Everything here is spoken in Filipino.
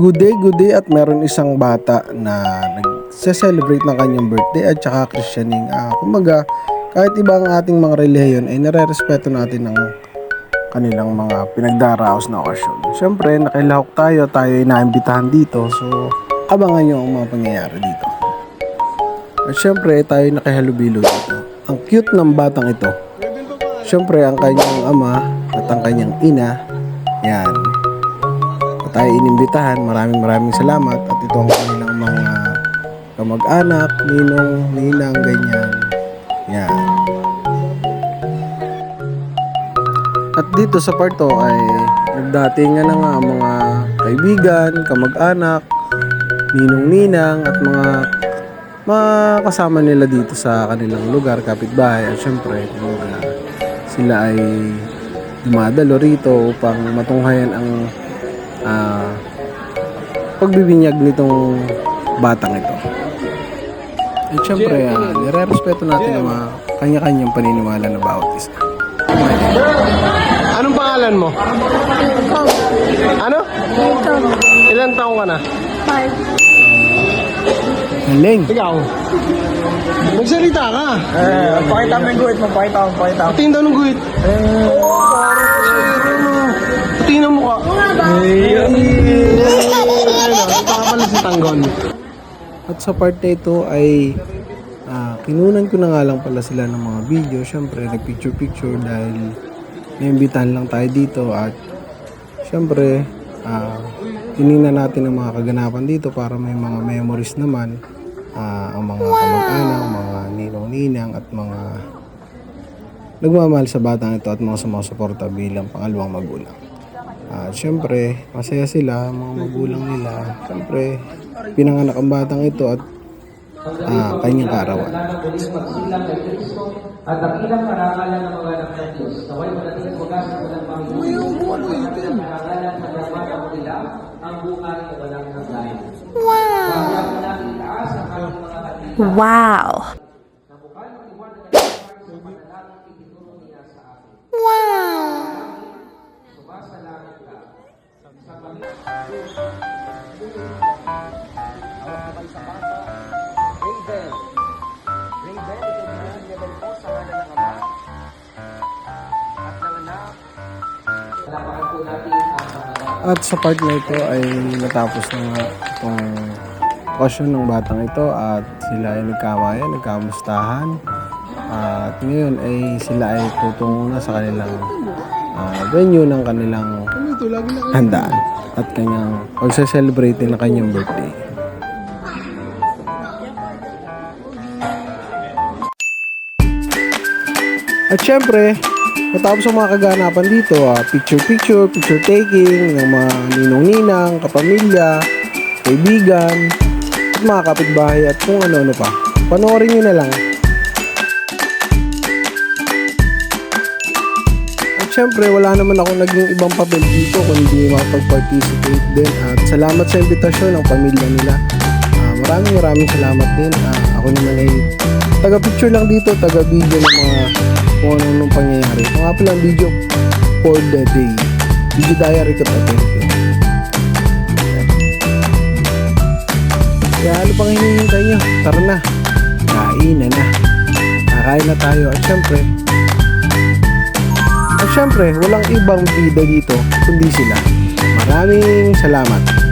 Good day at meron isang bata na nagse-celebrate ng kanyang birthday at saka christening. Kumbaga, kahit iba ang ating mga relihiyon ay nare-respeto natin ang kanilang mga pinagdaraos na okasyon. Siyempre, nakilahok tayo ay naimbitahan dito. So, abangan nyo ang mga pangyayari dito. At siyempre, tayo nakihalubilo dito. Ang cute ng batang ito. Siyempre, ang kanyang ama at ang kanyang ina. Yan. Tayo inimbitahan, maraming salamat at ito ang kanilang mga kamag-anak, ninong, ninang, ganyan. Yan. At dito sa part to ay nagdatingan na nga ang mga kaibigan, kamag-anak, ninong-ninang at mga kasama nila dito sa kanilang lugar, kapitbahay. At syempre, sila ay dumadalo rito upang matunghayan ang pagbibinyag nitong batang ito. At syempre, nire-respeto natin ang mga kanya-kanyang paniniwala na bawat isa. Anong pangalan mo? Ano? Ilan taong ka na? 5. Galing! Ikaw? Magsalita ka. Pakita mo yung guhit mo. Pakita mo. Patingin daw ng guhit. Patingin ang mukha. Ito ka pala si Tanggol. At sa part na ito ay kinunan ko na nga lang pala sila ng mga video. Syempre, nag-picture dahil naimbitahan lang tayo dito. At syempre, tinignan natin ang mga kaganapan dito para may mga memories naman. Ang mga kamag-anak, mga ninong-ninang at mga nagmamahal sa batang ito at mga sumusuporta bilang pangalawang magulang. At syempre, masaya sila, mga magulang nila. Syempre, pinanganak ang batang ito at kanyang kaarawan. At ang ilang karangalan ng mga anak ng Diyos, naway manating wagas ng walang Panginoon, ang karangalan ng damata mo nila, ang bunga ng walang naglain. Para po natin itaas ang aming mga kapatid. Wow! Na bukal ng iwan ng nagpapag sa panalangin itinuro niya sa akin. Wow! Sumasalangit ka sa At sa part na ito ay natapos na nga itong okasyon ng batang ito at sila ay nagkamayan, nagkamustahan. At ngayon ay sila ay tutungo na sa kanilang venue ng kanilang handaan at kanyang pagse-celebrate ng kanyang birthday. At syempre, matapos ang mga kaganapan dito, picture taking ng mga ninong-ninang, kapamilya, kaibigan, at mga kapitbahay at kung ano-ano pa. Panoorin nyo na lang. At syempre, wala naman ako naging ibang papel dito kundi makapag-participate din. At salamat sa imbitasyon ng pamilya nila. Maraming salamat din. Ako naman ay taga-picture lang dito, taga-video ng mga kung anong pangyayari. Ito nga pala ang video for the day. Video diary ka pa. Thank you. Kaya ano pang hinihintay nyo? Tara na. Kainan na. Kakain na tayo. At syempre, walang ibang bida dito kundi sila. Maraming salamat.